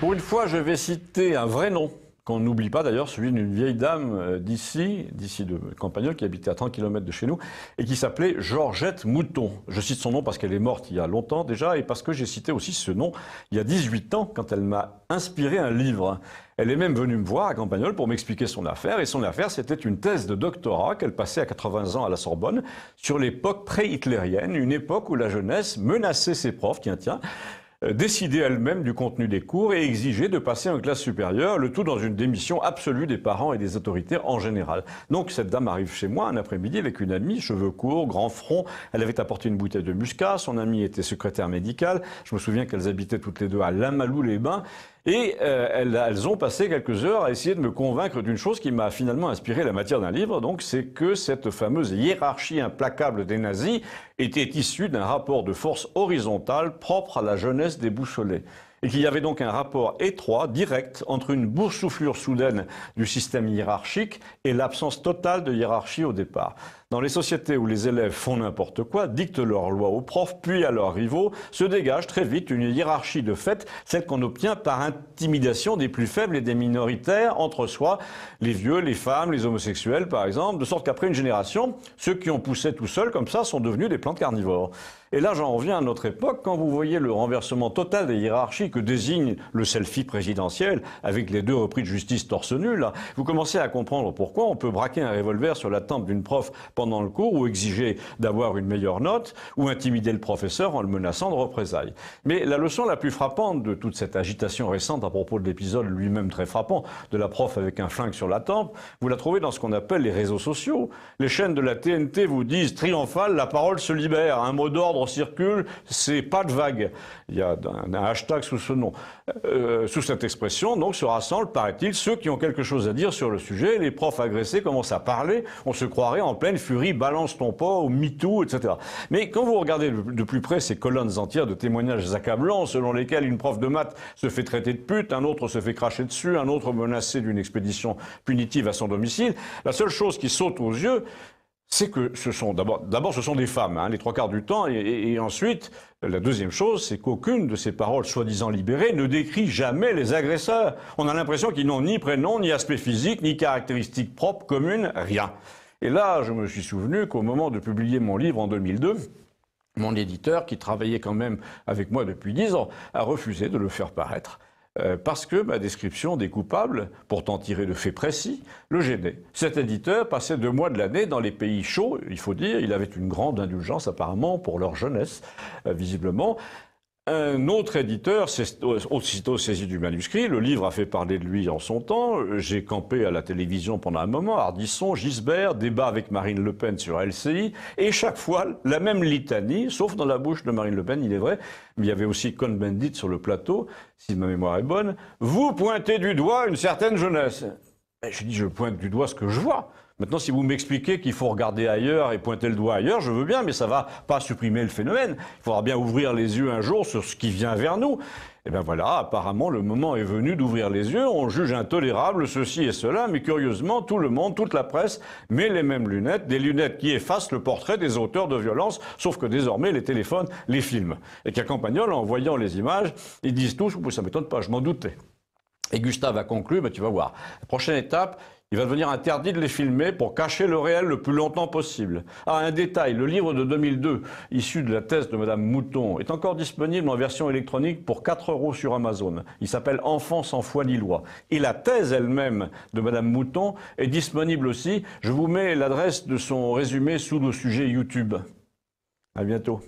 Pour une fois, je vais citer un vrai nom, qu'on n'oublie pas d'ailleurs, celui d'une vieille dame d'ici de Campagnol, qui habitait à 30 km de chez nous, et qui s'appelait Georgette Mouton. Je cite son nom parce qu'elle est morte il y a longtemps déjà, et parce que j'ai cité aussi ce nom il y a 18 ans, quand elle m'a inspiré un livre. Elle est même venue me voir à Campagnol pour m'expliquer son affaire, et son affaire, c'était une thèse de doctorat qu'elle passait à 80 ans à la Sorbonne, sur l'époque pré-hitlérienne, une époque où la jeunesse menaçait ses profs, tiens, décider elle-même du contenu des cours et exiger de passer en classe supérieure, le tout dans une démission absolue des parents et des autorités en général. Donc cette dame arrive chez moi un après-midi avec une amie, cheveux courts, grand front, elle avait apporté une bouteille de muscat, son amie était secrétaire médicale, je me souviens qu'elles habitaient toutes les deux à Lamalou-les-Bains, et elles ont passé quelques heures à essayer de me convaincre d'une chose qui m'a finalement inspiré la matière d'un livre, donc c'est que cette fameuse hiérarchie implacable des nazis était issue d'un rapport de force horizontale propre à la jeunesse déboussolée. Et qu'il y avait donc un rapport étroit, direct, entre une boursouflure soudaine du système hiérarchique et l'absence totale de hiérarchie au départ. Dans les sociétés où les élèves font n'importe quoi, dictent leurs lois aux profs, puis à leurs rivaux, se dégage très vite une hiérarchie de fait, celle qu'on obtient par intimidation des plus faibles et des minoritaires entre soi, les vieux, les femmes, les homosexuels par exemple, de sorte qu'après une génération, ceux qui ont poussé tout seuls comme ça sont devenus des plantes carnivores. Et là, j'en reviens à notre époque, quand vous voyez le renversement total des hiérarchies que désigne le selfie présidentiel, avec les deux repris de justice torse nu, là, vous commencez à comprendre pourquoi on peut braquer un revolver sur la tempe d'une prof pendant le cours, ou exiger d'avoir une meilleure note, ou intimider le professeur en le menaçant de représailles. Mais la leçon la plus frappante de toute cette agitation récente à propos de l'épisode lui-même très frappant, de la prof avec un flingue sur la tempe, vous la trouvez dans ce qu'on appelle les réseaux sociaux. Les chaînes de la TNT vous disent triomphal, la parole se libère, un mot d'ordre circule, c'est pas de vague. Il y a un hashtag sous ce nom. Sous cette expression, donc, se rassemblent, paraît-il, ceux qui ont quelque chose à dire sur le sujet. Les profs agressés commencent à parler, on se croirait en pleine furie, balance ton pas, au MeToo, etc. Mais quand vous regardez de plus près ces colonnes entières de témoignages accablants, selon lesquels une prof de maths se fait traiter de pute, un autre se fait cracher dessus, un autre menacé d'une expédition punitive à son domicile, la seule chose qui saute aux yeux, c'est que ce sont d'abord ce sont des femmes, hein, les trois quarts du temps, et ensuite, la deuxième chose, c'est qu'aucune de ces paroles soi-disant libérées ne décrit jamais les agresseurs. On a l'impression qu'ils n'ont ni prénom, ni aspect physique, ni caractéristiques propres, communes, rien. Et là, je me suis souvenu qu'au moment de publier mon livre en 2002, mon éditeur, qui travaillait quand même avec moi depuis 10 ans, a refusé de le faire paraître. Parce que ma description des coupables, pourtant tirée de faits précis, le gênait. Cet éditeur passait 2 mois de l'année dans les pays chauds, il faut dire, il avait une grande indulgence apparemment pour leur jeunesse, visiblement. Un autre éditeur s'est aussitôt saisi du manuscrit, le livre a fait parler de lui en son temps, j'ai campé à la télévision pendant un moment, Ardisson, Gisbert, débat avec Marine Le Pen sur LCI, et chaque fois, la même litanie, sauf dans la bouche de Marine Le Pen, il est vrai, mais il y avait aussi Cohn-Bendit sur le plateau, si ma mémoire est bonne, vous pointez du doigt une certaine jeunesse. Et je dis, je pointe du doigt ce que je vois. Maintenant, si vous m'expliquez qu'il faut regarder ailleurs et pointer le doigt ailleurs, je veux bien, mais ça va pas supprimer le phénomène. Il faudra bien ouvrir les yeux un jour sur ce qui vient vers nous. Et bien voilà, apparemment, le moment est venu d'ouvrir les yeux. On juge intolérable ceci et cela, mais curieusement, tout le monde, toute la presse met les mêmes lunettes, des lunettes qui effacent le portrait des auteurs de violence, sauf que désormais, les téléphones les filment. Et qu'à Campagnol, en voyant les images, ils disent tous, ça m'étonne pas, je m'en doutais. Et Gustave a conclu, tu vas voir, la prochaine étape, il va devenir interdit de les filmer pour cacher le réel le plus longtemps possible. Ah, un détail, le livre de 2002, issu de la thèse de Madame Mouton, est encore disponible en version électronique pour 4 € sur Amazon. Il s'appelle Enfants sans foi ni loi. Et la thèse elle-même de Madame Mouton est disponible aussi. Je vous mets l'adresse de son résumé sous le sujet YouTube. À bientôt.